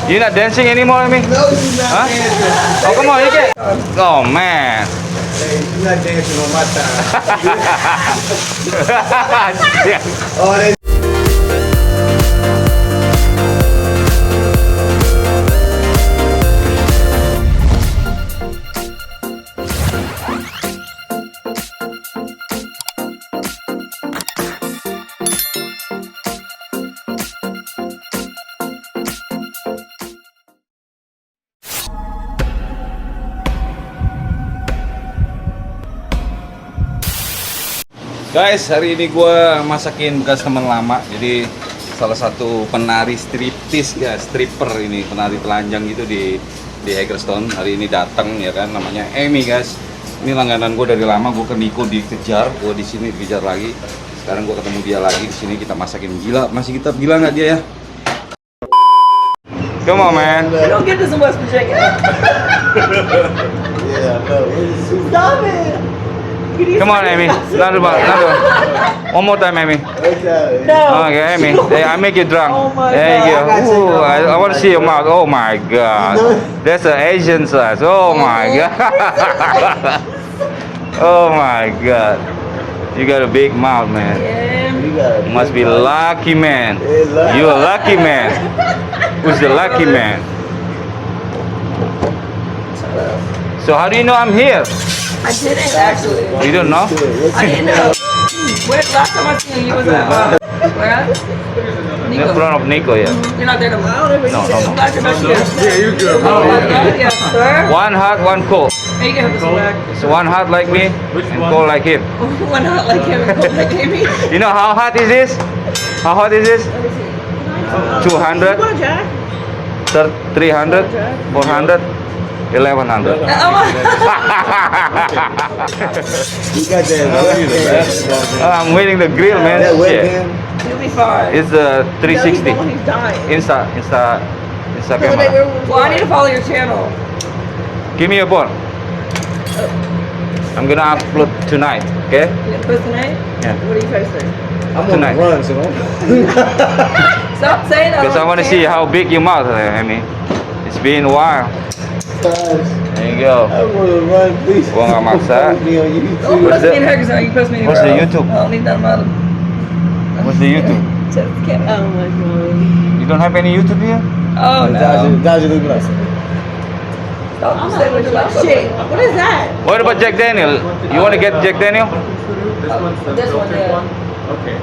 You're not dancing anymore, Amy? No, she's not Huh? dancing. Oh, come on, you can. Oh, man. Hey, she's not dancing on my time. Yeah. Oh, they Guys, hari ini gue masakin bekas teman lama. Jadi salah satu penari striptease guys, stripper ini, penari telanjang gitu di Hackerstone. Hari ini datang ya kan, namanya Amy guys. Ini langganan gue dari lama, gue ke Niko dikejar, gue di sini dikejar lagi. Sekarang gue ketemu dia lagi di sini, kita masakin. Gila, masih kita gila nggak dia ya? Come on man. You don't get this in West Virginia. yeah, no. Stop it. Come on, Amy. Another one. One more time, Amy. No. Okay, Amy. Hey, I make you drunk. Oh my there you God. go. Ooh, I want to see your mouth. Oh my God. That's an Asian size. Oh my God. Oh my God. You got a big mouth, man. Yeah. You must be lucky, man. You a lucky man. Who's the lucky man? So how do you know I'm here? I didn't actually. You don't know? I didn't know. Where last time I seen you, you was at where at? In Nico. front of Nico, yeah. You're not there no more. No. I'm glad you're not here. Yeah, you're good. Oh my God, yes, sir. One hot, one cold. Hey, you can have this back. So one hot like me and cold like him. One hot like him, cold like Amy. You know how hot is this? How hot is this? 200, 300, 400, 1100. Oh my. You got that. I'm waiting the grill, man. That Shit. webcam. You'll be fine. It's No, 360. he's dying. Insta So camera. well, I need to follow your channel. Give me your phone. I'm gonna upload tonight, okay? You gonna post tonight? Yeah. What are you posting? I'm Tonight. on the run, so don't. Stop saying that. Because I want to see how big your mouth is, Amy. It's been a while. There you go. I want to run, please. Gua nggak maksa. Post me on Don't YouTube. What's post me the- in her because you post me anywhere what's the else. YouTube? I don't need that amount of... What's the YouTube? Just kidding. Oh my God. You don't have any YouTube here? Oh no. Dodger, look like. Don't say what you like. Shit. What is that? What about Jack Daniel? You want to get Jack Daniel? This one, yeah. Okay.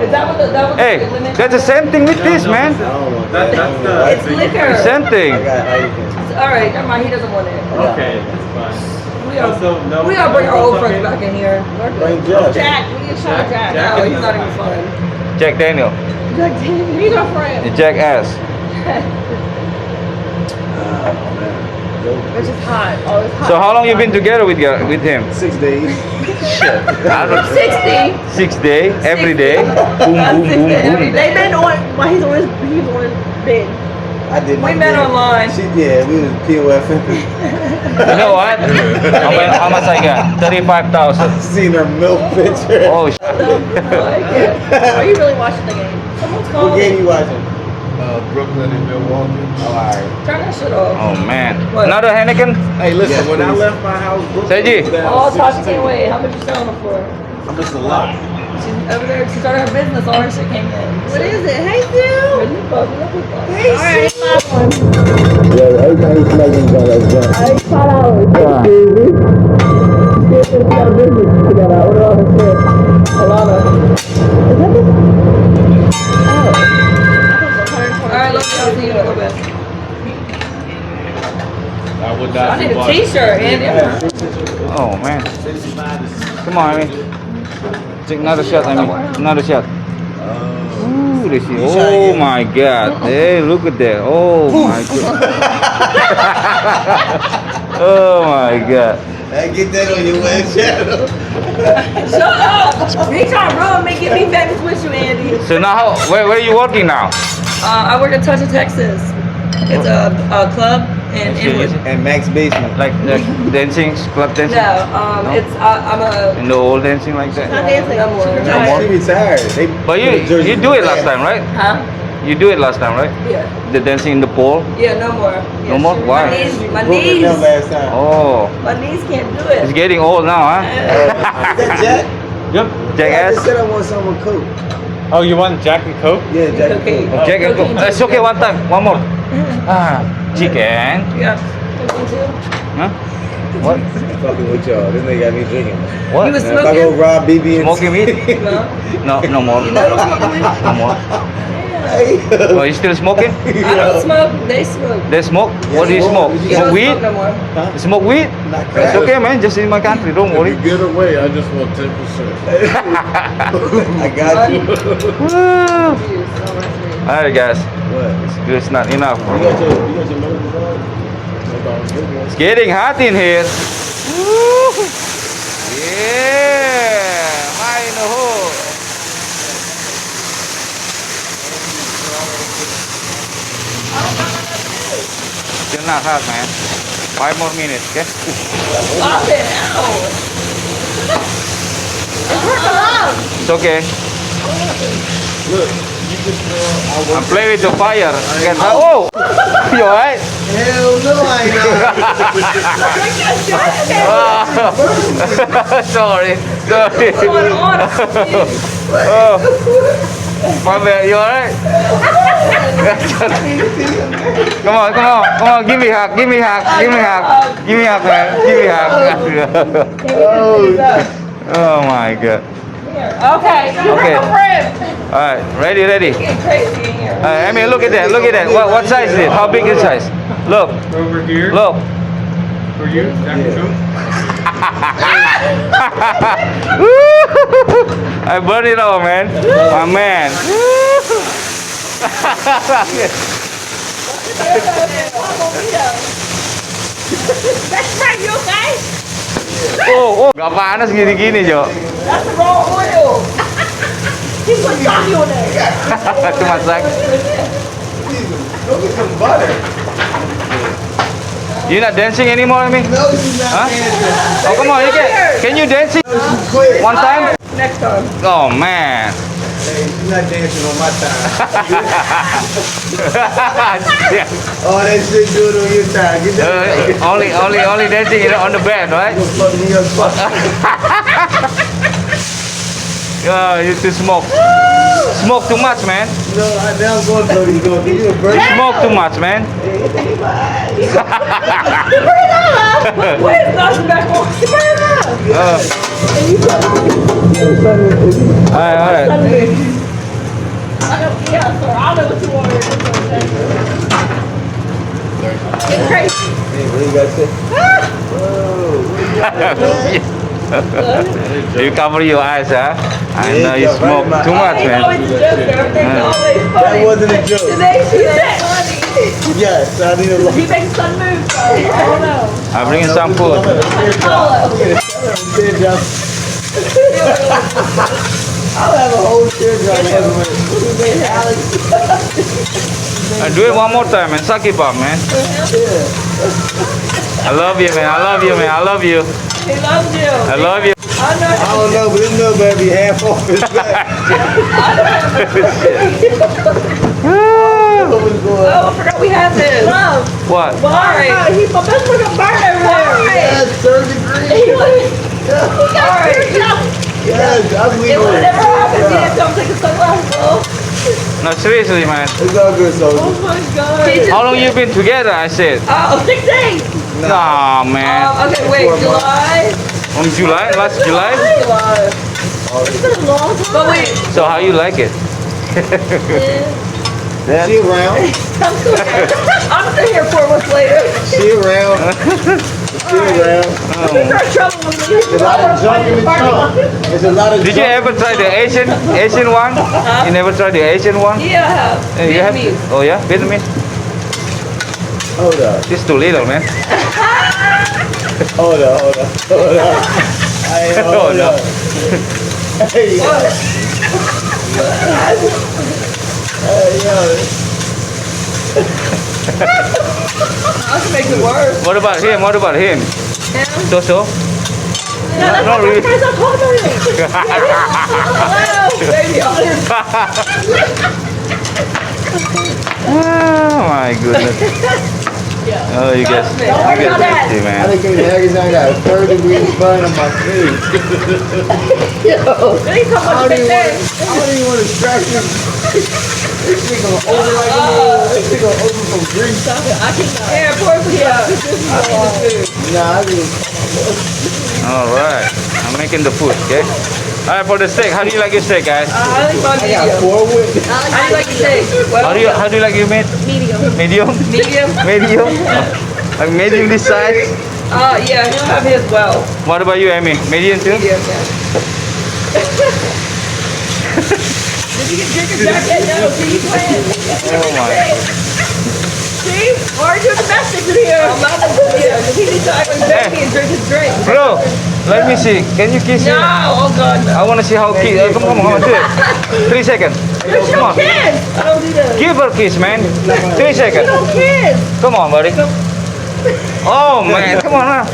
Is that what that was Hey, the limit? that's the same thing with this, man. I don't want that. It's liquor. Same thing. I got how you can. All right, never mind. He doesn't want it. Okay, that's fine. We gotta bring our old friends back in here. Bring Jeff. Jack, we need to try Jack. No, he's not even fun. Jack Daniel. Jack, he's our friend. Jack ass. It's just hot. Oh, it's hot. So how long you been together with him? 6 days. Shit. I don't 60. 6 days, every day. Boom, boom, boom, boom. They met on. Why he's on his bed. I did. We met online. Yeah, we was POFing. You know what? How much I got? 35,000. Seen her milk picture. Oh, shit. I like it. Are you really watching the game? Someone's What calling. game you watching? Brooklyn and Milwaukee. Oh, alright. Turn that shit off. Oh, man. What? Another Heineken? Hey, listen, Yes, when I please. left my house, Brooklyn Seji. was down Oh, Tasha 16. can't wait. How much you selling them for? I'm just a lot. She's over there. She started her business. All her shit came in. What is it? Hey, Sue. Hey, All right, my one. Yeah, everything he's making is like that. $5. She got a business together. I ordered all her shit. Alana. Is that this? Oh. Alright, let's go see you in a little bit. I would I not need be a watching. t-shirt, Andy. Oh, man. Come on, Amy. Take another shot, Amy. Another shot. Ooh, this is, oh my God. Hey, look at that. Oh my God. Oh my God. Hey, get that on your web channel. Shut up! He trying to ruin me, get me famous with you, Andy. So now, where are you working now? I work at Touch of Texas. It's a club in Inwood. And Max Basement. Like dancing, club dancing? No, it's I'm a. In the old dancing like that? Not dancing no more. She retired. But you do it last time, right? Huh? You do it last time, right? Yeah. The dancing in the pole. Yeah, no more. No more? Why? My Booked knees. them last time. Oh, My knees can't do it's it. getting old now, huh? Is that Jack? Yep. I Jackass. just said I want some with Coke. Oh, you want Jack and Coke? Yeah, Jack and Okay. Coke. Jack and Coke. It's okay, one time. One more. Chicken. Yeah. Huh? What? Fucking with y'all. This nigga got me drinking. What? You was Now, if I go smoking? rob BB and Smoking weed? No. No, no more. No more. Oh, you still smoking? I don't smoke. They smoke. They smoke? What do you smoke? You Smoke don't weed? smoke no more. You smoke weed? It's okay, man. Just in my country. Don't If worry. you get away, I just want 10%. I got you. Woo. Alright, guys. What? It's not enough. You got your nose on? It's getting hot in here. Woo. Yeah. High in the hole. Still not hot, man. 5 more minutes, okay? Stop it. Ow. It hurt my lungs. It's okay. Look, you just know I'm playing with the fire. Get hot. Oh! You alright? Hell no, I ain't not. Sorry. On. Oh. My bad. You alright? Come on. Give me a hug. Give me a hug, man. Give me a hug. Oh my god. Okay. Okay. Friend. Alright, ready? Getting crazy in here. I mean, look at that. What size is it? How big is the size? Look. Over here. Look. For you, Jack and Coke. I burned it all, man. My man. That's right, you okay? Oh, gak panas gini-gini, Jo. That's the wrong oil. He put Johnny on there. Itu masak. Go get some butter. You not dancing anymore, I mean? No, she's not Huh? dancing. Oh, come on, can you dance it Quit. one time? Next time. Oh, man. Hey, she's not dancing on my time. Yeah. Oh, that shit do it on your time. Get that. Only dancing on the bed, right? Go fuck me up. Fuck. Yeah, you to smoke. Smoke too much, man. No, now I'm going to go. Give you a burn. Smoke too much, man. Wait, it's not back on. Alright. I don't, yeah, sir. I don't know what you want to do. It's crazy. Hey, what you got to say? You cover your eyes, huh? I know you Yeah, smoke right, too much, It's man. always a joke. Everything's always That funny. wasn't a joke. Today she said funny. Yes, I need a lot. He makes some moves, so I don't know. I'm bringing some food. Kalo. I'll have a whole teardrop everywhere. Do it one more time, man. Suck it up, man. I love you, man. I love you, man. I love you. He loves you. I love you. I know. I don't know, but this little baby half off his back. What was going on? Oh, I forgot we had this. Love. What? Sorry. He, my best friend got burned over there. Yes, 3rd degree. He was. He got burned. Yes, I'm It legal. would never happen. He didn't come take his sunglasses off. No, seriously, man. It's all good, Oh soldier. my god. How long you been together? I said. Oh, 6 days. Nah, man. Okay, wait. 4 months. July. On July? Last July? July. It's been a long time. But wait. So how you like it? She around. I'm still here. I'm still here 4 months later. She around. She around. We're in trouble with me. There's a lot of junk in the trunk. There's a lot of Did you junk. ever try the Asian one? You never tried the Asian one? Yeah, I have. You have? Vietnamese. Oh yeah, Vietnamese. Hold up. It's too little, man. Hold up. Hey, hold no. up. Hey, yo. Hey, yo. I can make it worse. What about him? Yeah. So? Yeah, that's Not my really. first time talking to him. Hello, baby. Oh my goodness. Oh, you guys see, I man. think every night I got a 30-degree burn on my face. Yo, I don't even want to scratch him. This thing gonna open like a mother. This thing gonna open from grease. Here, pour it for you. Nah, I mean, All right, I'm making the food, okay? All right, for the steak, how do you like your steak, guys? I like my I got medium. 4 with. How do you like your steak? How do you like your meat? Medium. Medium? Medium? Medium? Like medium this size? Yeah, he'll have his well. What about you, Amy? Medium too? Medium, yeah. Did you get chicken jacket? No, see, you playing. Oh my. See? Why are you domestics in here? I'm not yeah, he needs to actually beg me and drink his drink. Bro, let me see. Can you kiss No, him? oh God, no. I want to see how kiss. Come on, do it. 3 seconds. There's Come no on. kids. I don't do that. Give her a kiss, man. 3 seconds. No kids. Come on, buddy. Oh man, come on, man.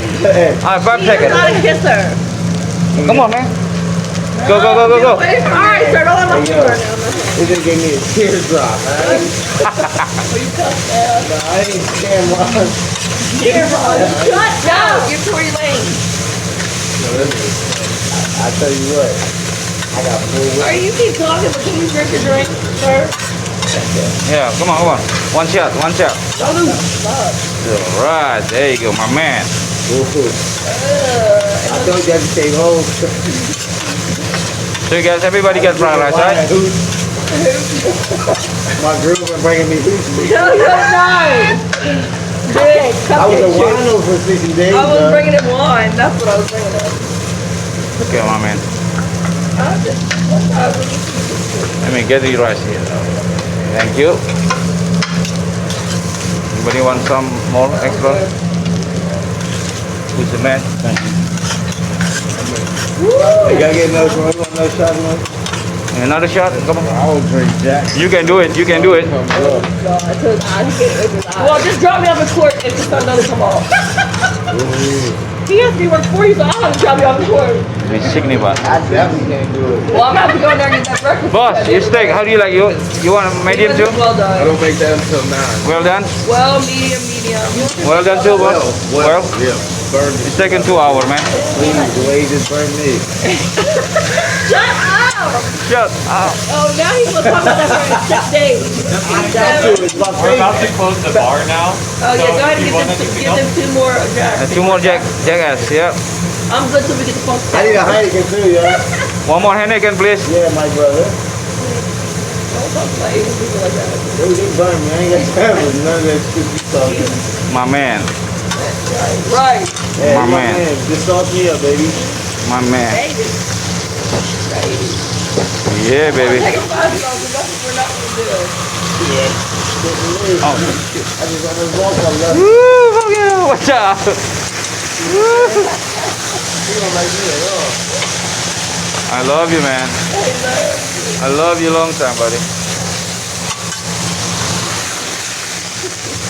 All right, 5 He's seconds. not a kisser. Come on, man. Go, go, go, go, go. All right, sir, don't let my food right now. He just gave me a teardrop, man. Nah, I ain't stand long. Here, Ron. Shut up. You're Tory Lane. I tell you what, I got 4 with. Are you keep talking, but can you drink your drink, sir? Yeah, come on, come on. One shot, one shot. All right, there you go, my man. I told you I had to stay home. So you guys, everybody get fried rice, right? My girlfriend bringing me hooch. No, you're not. Big I was a cupcake chick. wino for 60 days. I was bringing him wine. That's what I was bringing him. Okay, my man. Let me get the rice here. Thank you. Anybody want some more extra? Who's the man? Thank you. You gotta get another one. You want another shot, man? Another shot? Come on. I will drink Jack. You can do it. You can do it. Well, just drop me off at court if the sun doesn't come off. He has to be work for you, so I'll have to drop you off at court. It's sickening, but. I definitely can't do it. Well, I'm gonna have to go in there and get that breakfast. Boss, your steak, how do you like it? You want medium too? Well done. don't make that until 9. Well done? Well, medium, medium. Well done too, boss? Well, Yeah, burn it's taking 2 hours, man. Please, the way you just burned me. Shut up! Shut up. Oh, now he's gonna talk about that for 6 days. I got to. It's my We're about favorite. to close the bar now. Oh yeah, go ahead you want and anything give else? them 2 more jacks. 2 more jackass, yeah. I'm good till we get the phone. I need a Heineken too, yeah. 1 more Heineken, please. Yeah, my brother. Don't talk like people like that. They burned me. I ain't got time for none of that shit you talking. My man. Right. Yeah, My man. Just sauce me up, baby. My man. Baby. Baby. Yeah, baby. Take a $5, that's what we're not gonna do. Oh, I just want to walk on left. Woo, fuck yeah, watch out. You don't like me at all. I love you, man. I love you long time, buddy.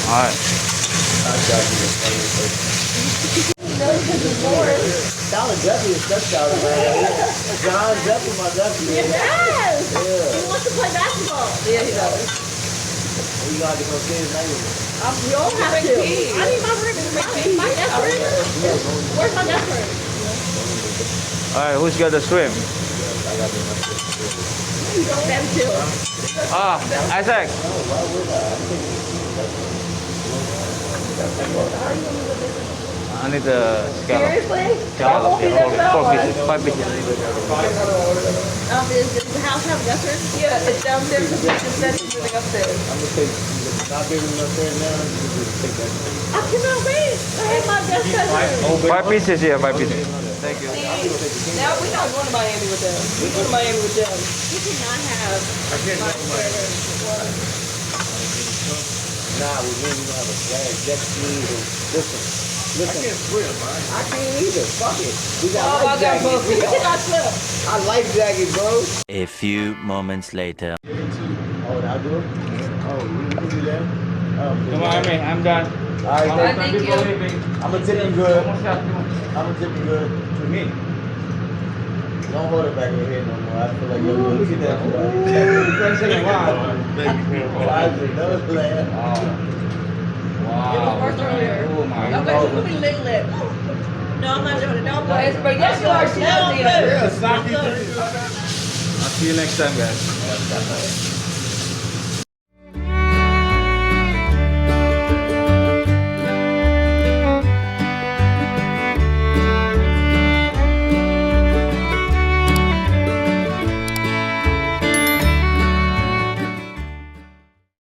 All right. Dollar Duffy is such Dollar, man. John Duffy, my Duffy. Yes! Yeah. He wants to play basketball. Yeah, he does. You got to go see his name. We all have to. I need my ring. My desk ring. Where's my desk ring? All right, who's got the swim? Them two. Isaac. I need the scallop. Seriously? Scallop, yeah, all 4 pieces, 5 pieces. Does the house have a desk ring? Yeah, it's downstairs. The kitchen said it's moving upstairs. I'm going to take, not giving enough there now, you just take that. I cannot wait. I have my desk ring. 5 pieces, yeah, 5 pieces. Thank you. Now we're not going to Miami with them. We go to Miami with them. You cannot have my Nah, we really don't have a flag. Jet ski. Listen. I can't swim, man. I can't either. Fuck it. We got life jackets. We cannot swim. I life jacket, bro. A few moments later. Oh, I'll do it? Oh, you can do that? Oh, Come on, Amy, I'm done. all right, Thank thank you. I'm going to tip you good. I'm going to tip you good. To me. Don't hold it back in your head no more. I feel like you're doing too much. First thing wow. Don't laugh. Wow. First earlier. Oh my Okay, God. so we'll be lick lip. No, I'm not doing it. No, But it's- but yes, you are. She does need it. Yeah, Saki. I'll see you next time, guys.